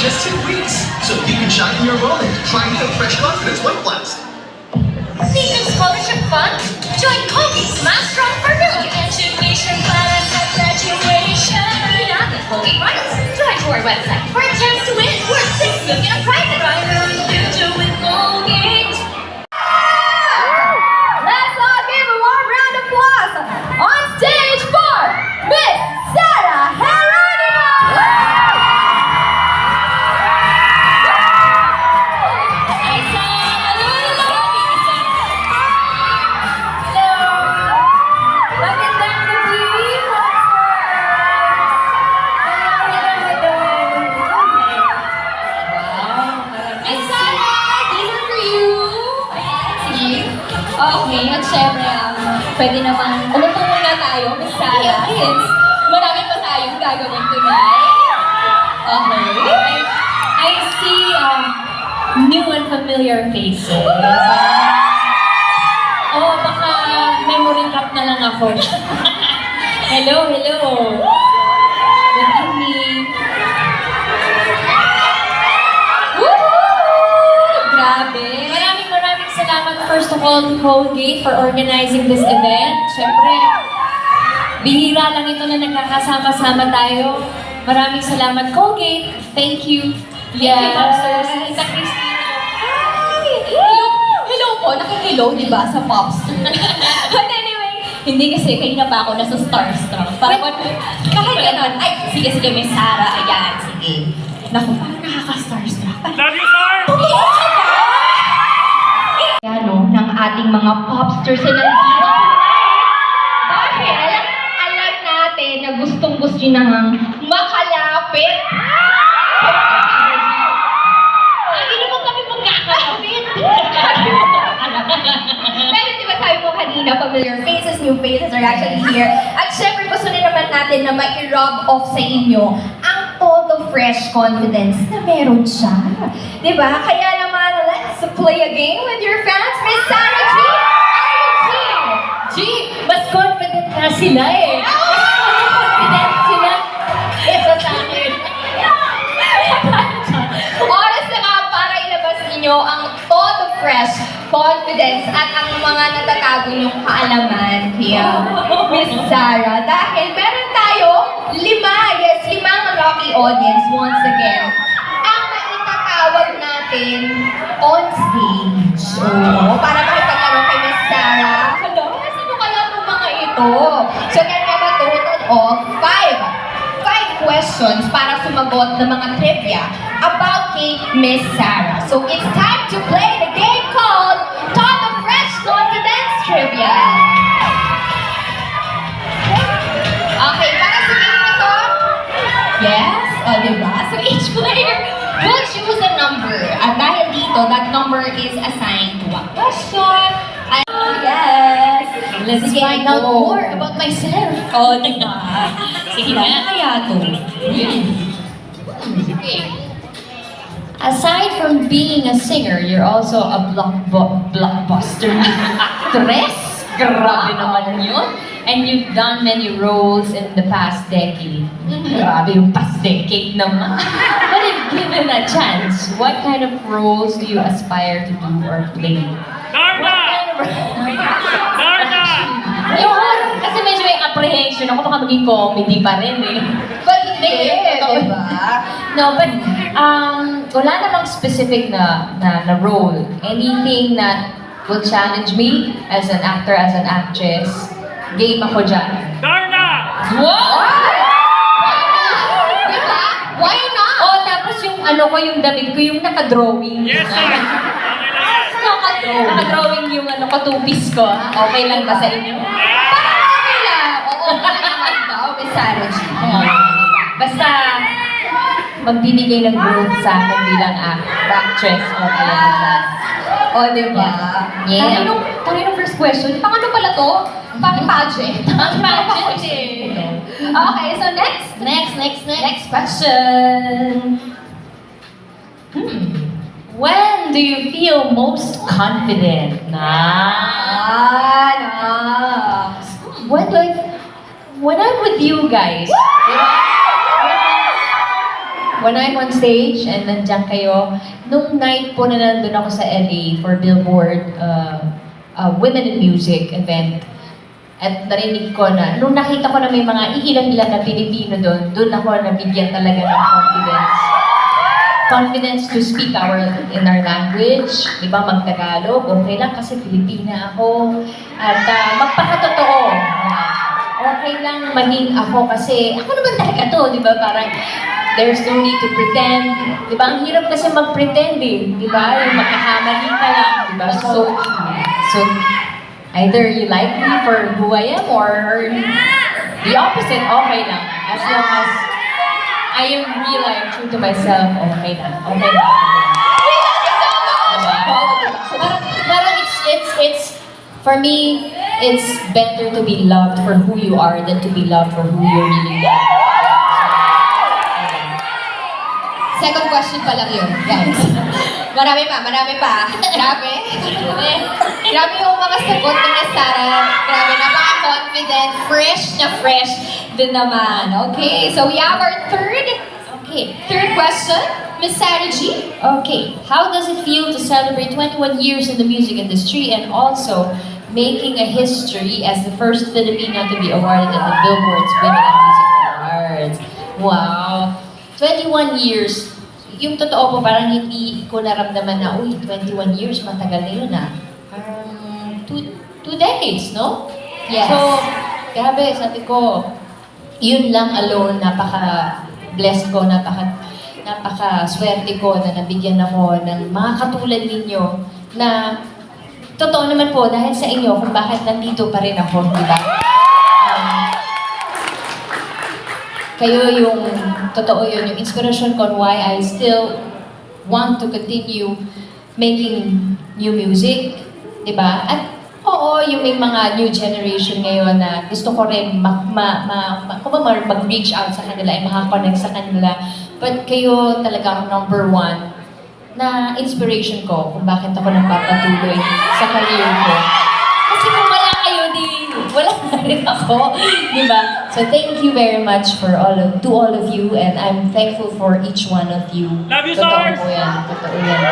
just 2 weeks. So you can shine in your role and try new Fresh Confidence White Blast. Seeking scholarship funds? Join Colgate Smash Strong for Brilliant. Tuition plan at graduation. Yeah, the Colgate Rights. Join to our website for a chance to win worth $6 million prizes. You do with Colgate. Let's all give a warm round of applause on stage for Miss Sarah Geronimo! Magandang gabi, Miss Sarah, these are for you. Sige. Okay, at syempre, pwede naman, umupo muna tayo, Miss Sarah, since marami pa tayong gagawin tonight. Okay. I see new and familiar faces. Oh, baka memory trap na lang ako. Hello, hello. Good evening. Woohoo! Grabe. Maraming salamat first of all to Colgate for organizing this event. Siyempre, bihira lang ito na nagkakasama-sama tayo. Maraming salamat, Colgate. Thank you. Thank you, Popsters. Tita Christine. Hello po, nakikilo, di ba, sa Popsters. But anyway, hindi kasi kanina pa ako nasa Starstruck. Parang kahit ganun, ay, sige, Miss Sarah, ayan, sige. Naku, parang nakaka-Starstruck. Love you, sir! Ano, ng ating mga popsters na nandito. Dahil, alam natin na gustong-gusto nang makalapit. Hindi naman kami magkakalapit. Pero di ba sabi mo kanina, familiar faces, new faces are actually here. At syempre, gusto na naman natin na ma-rub off sa inyo ang todo fresh confidence na meron siya. Di ba? Kaya naman, let's play a game with your fans. Miss Sarah G! G! Mas confident na sila eh. Mas confident sila kesa sa akin. Oras na nga para ilabas ninyo ang todo fresh confidence at ang mga natatago niyong kaalaman kaya Miss Sarah. Dahil meron tayo limang lucky audience once again. Ang maitatawag natin on stage. Para makipaglaro kay Miss Sarah. Sino kaya itong mga ito? So, can we have a total of five questions para sumagot ng mga trivia about kay Miss Sarah. So, it's time to play the game called Top of Fresh Confidence Trivia. Okay, para sa game na to? Yes? O, diba? So, each player will choose a number. At dahil dito, that number is assigned to a question. Yes! Let's find out more about myself. Oh, diba? Sige na, kaya to. Okay. Aside from being a singer, you're also a blockbuster actress. Grabe naman yun. And you've done many roles in the past decade. Grabe yung past decade naman. But if given a chance, what kind of roles do you aspire to do or play? Darna! Darna! Yung, kasi medyo may apprehension ako, baka maging comedy pa rin eh. But hindi, diba? No, but wala namang specific na role. Anything that will challenge me as an actor, as an actress, game ako dyan. Darna! What? Diba? Why not? Oh, tapos yung yung damit ko, yung naka-drawing. Yes, sir! Naka-drawing yung two-piece ko. Okay lang ba sa inyo? Okay lang. Oo, okay naman daw. Miss Sarah G. Basta, magbibigay ng growth sa akin bilang actress. Okay lang siya. O, diba? Yeah. Kanino first question? Pang ano pala to? Pang pageant. Pang pageant eh. Okay, so next question. When do you feel most confident? When I'm with you guys. when I'm on stage and nandiyan kayo, nung night po na nandun ako sa LA for Billboard Women in Music event, at narinig ko na, nung nakita ko na may mga iilan-ilan na Pilipino doon ako nabigyan talaga ng confidence. Confidence to speak in our language, di ba, mag-Tagalog, okay lang kasi Pilipina ako. At magpakatotoo. Okay lang maging ako kasi ako naman talaga to, di ba? Parang there's no need to pretend. Di ba? Ang hirap kasi mag-pretend eh. Di ba? Yung magkakamali ka lang. Di ba? So either you like me for who I am or the opposite, okay lang. As long as I am real, I am true to myself, okay lang. Okay lang. Parang it's for me, it's better to be loved for who you are than to be loved for who you really are. Second question pa lang yun, guys. Marami pa. Grabe. Grabe yung mga sagot ni Miss Sarah. Grabe, napaka-confident, fresh din naman. Okay, so we have our third question. Miss Sarah G. Okay, how does it feel to celebrate 21 years in the music industry and also making a history as the first Filipino to be awarded at the Billboard's Women in Music Awards? Wow. 21 years. Yung totoo po, parang hindi ko naramdaman na, 21 years, matagal na yun ah. Parang 2 decades, no? Yes. So, grabe, sabi ko, yun lang alone, napaka-blessed ko, napaka-swerte ko na nabigyan ako ng mga katulad ninyo na totoo naman po, dahil sa inyo, kung bakit nandito pa rin ako, di ba? Kayo yung, totoo yun, yung inspiration ko on why I still want to continue making new music, di ba? At oo, yung may mga new generation ngayon na gusto ko rin mag-reach out sa kanila, ay makakonect sa kanila. But kayo talagang number one na inspiration ko kung bakit ako nagpapatuloy sa career ko. Kasi kung wala kayo, wala na rin ako, di ba? So thank you very much to all of you, and I'm thankful for each one of you. Love you, Totoo Stars! po yan, totoo yan.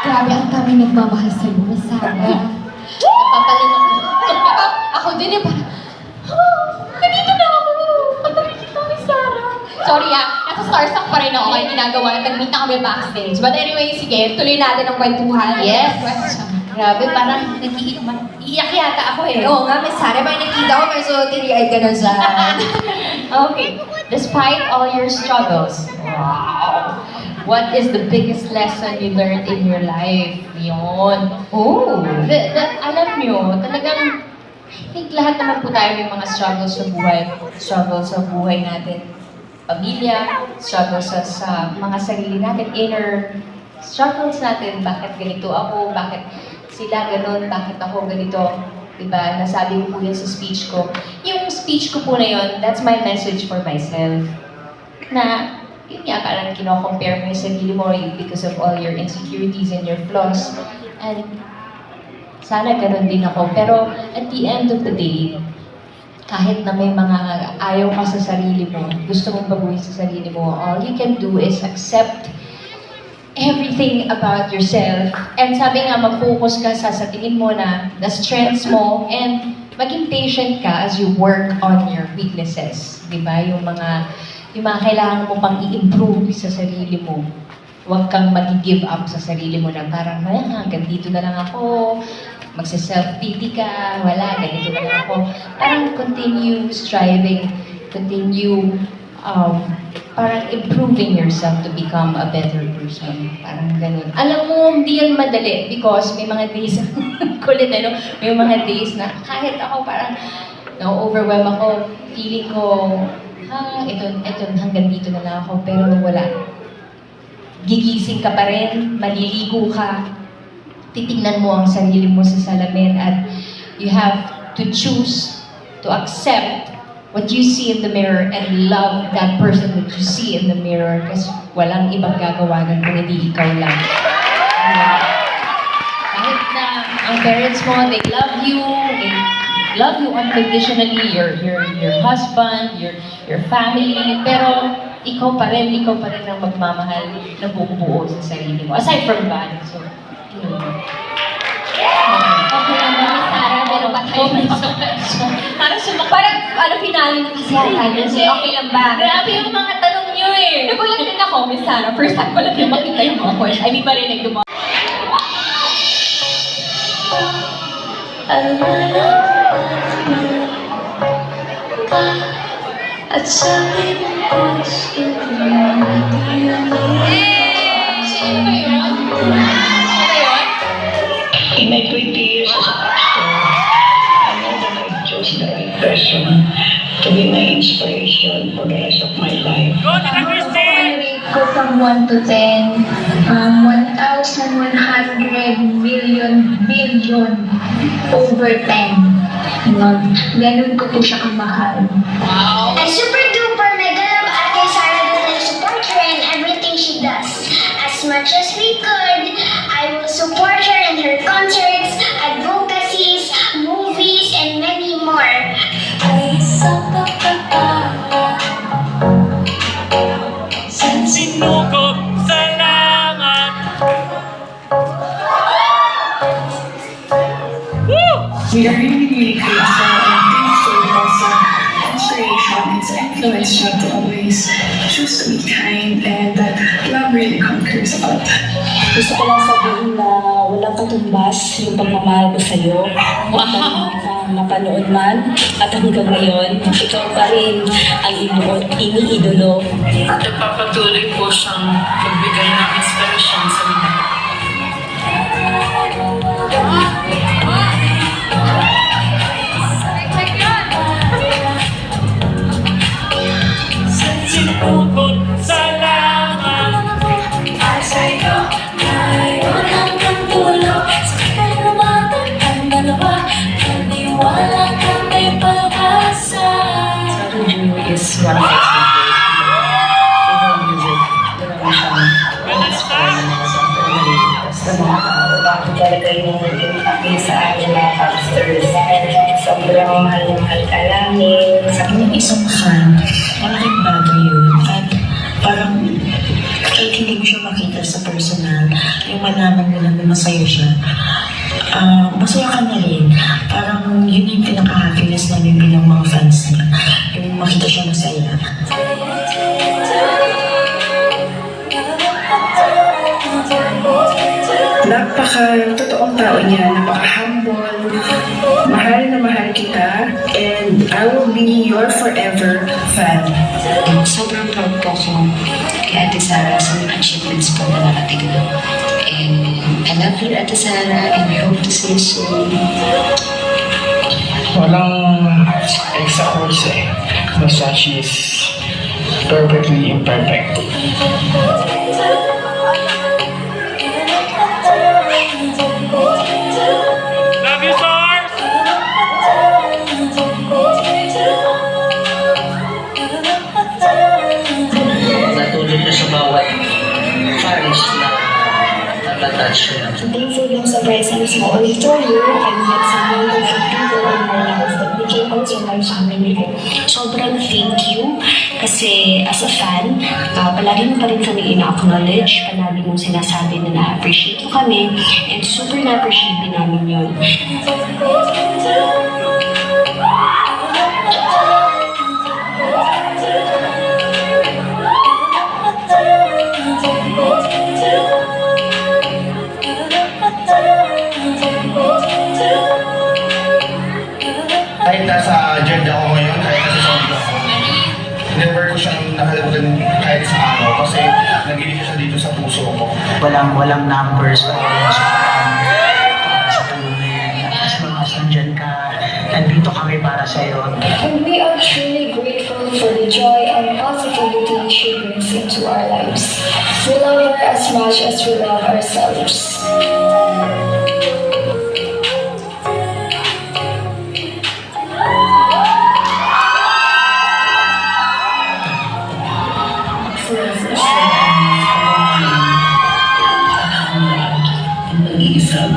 Grabe, ang dami nagmamahal sa'yo, Miss Sarah. Napapalinok. Ako din eh, parang, nandito na ako. Patabi kita, Miss Sarah. Sorry nasa Starstruck pa rin ako kaya ginagawa na nag-meet na kami backstage. But anyway, sige, tuloy natin ang kwentuhan. Yes. Question. Grabe, parang iiyak yata ako eh. Oo nga, Miss Sarah, may nakita ko, may so tiri-eyed ka na siya. Okay. Despite all your struggles, wow. What is the biggest lesson you learned in your life? Yun. Oh. Alam nyo, talagang, I think lahat naman po tayo may mga struggles sa buhay. Struggles sa buhay natin. Pamilya, struggles sa mga sarili natin, inner struggles natin. Bakit ganito ako? Bakit sila ganun? Bakit ako ganito? Diba? Nasabi ko po yan sa speech ko. Yung speech ko po na yun, that's my message for myself. Na, yun nga, parang kino-compare mo yung sarili mo because of all your insecurities and your flaws. And sana ganun din ako. Pero at the end of the day, kahit na may mga ayaw ka sa sarili mo, gusto mong baguhin sa sarili mo, all you can do is accept everything about yourself. And sabi nga, mag-focus ka sa tingin mo na strengths mo, and maging patient ka as you work on your weaknesses. Diba? Yung mga kailangan mo pang i-improve sa sarili mo. Huwag kang mag-give up sa sarili mo na parang, hanggang dito na lang ako, magsa-self-pity ka, wala, ganito na lang ako. Parang continue striving, continue parang improving yourself to become a better person. Parang ganun. Alam mo, hindi yan madali because may mga days, kulit ano, may mga days na kahit ako parang na-overwhelm ako, feeling ko, ito, hanggang dito na lang ako, pero wala. Gigising ka pa rin, maliligo ka, titingnan mo ang sarili mo sa salamin, at you have to choose to accept what you see in the mirror and love that person that you see in the mirror, kasi walang ibang gagawa nun kung hindi ikaw lang. Kahit na ang parents mo, they love you, love you unconditionally, your husband, your family, pero ikaw pa rin ang magmamahal na buo sa sarili mo. Aside from God. So, yun. Okay lang ba, Miss Sarah? Meron ba tayo Parang finale na kasi ata yun. So, okay lang ba? Grabe yung mga tanong nyo eh. Nagulat din ako, Miss Sarah. First time ko lang yung makita yung mga question. I mean, marinig yung mga... At sabi mo gusto ko Sino ba yun? Ano ba yun? In my 20 years as a pastor, I know that I chose the right person to be my inspiration for the rest of my life. Go, Tita Christine! Rate ko from 1 to 10, 1,100 billion over 10. Ganun ko po siya kamahal. I super duper mega love Ate Sarah that I support her in everything she does. As much as we could, I will support her in her concerts, advocacies, movies, and many more. Sinugod sa langat. Woo! We are really grateful and thankful for sa inspiration and sa influence siya to always choose to be kind and that love really conquers all. Gusto ko lang sabihin na walang katumbas yung pagmamahal ko sa'yo. Wow! Napanood man at hanggang ngayon, ikaw pa rin ang iniidolo. At nagpapatuloy po siyang magbigay ng inspirasyon sa mga. Sinugod sa langat. Sarah Junior is one of my favorite music. Marami siyang basta mga tao. Bakit talaga yung aking sa akin mga pastors. Sobrang mahal ka namin. Sa akin isang fan, malaking bagay yun. At parang kahit hindi mo siya makita sa personal, yung malaman mo na masaya siya. Masaya ka na rin. Parang yun yung pinaka-happiness namin bilang mga fans niya. Yung makita siya masaya. Napaka-totoong tao niya, napaka-humble, mahal na mahal kita, and I will be your forever fan. Sobrang proud po ako kay Ate Sarah sa mga achievements po na narating mo. And I love you, Ate Sarah, and I hope to see you soon. Walang exact words eh. Basta she's perfectly imperfect. Love you, Sars! Natulog na sa bawat fans na natatouch niya. Thankful lang sa presence mo. Only through you, I met some wonderful people in my life that became also my family ko. Sobrang thank you kasi as a fan, palagi mo pa rin kami ina-acknowledge, palagi mong sinasabi na na-appreciate mo kami, and super na-appreciate din namin yun. Kahit nasa agenda ako ngayon, kahit nasa sound ako, never ko siyang nakalimutan kahit sa araw kasi nag-iisa siya dito sa puso ko. Walang numbers, walang sa tulungan. As long as nandyan ka, nandito kami para sa'yo. And we are truly grateful for the joy and positivity she brings into our lives. We love her as much as we love ourselves. For the first time, and believe that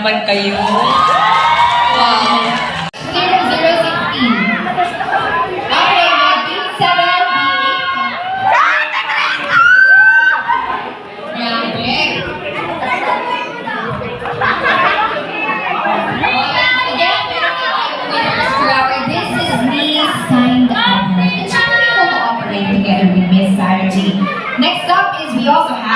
naman kayo. Wow. 0016. Okay, ready? 7, This is me signed up. And syempre, we cooperate together with Miss Sarah G. Next up is we also have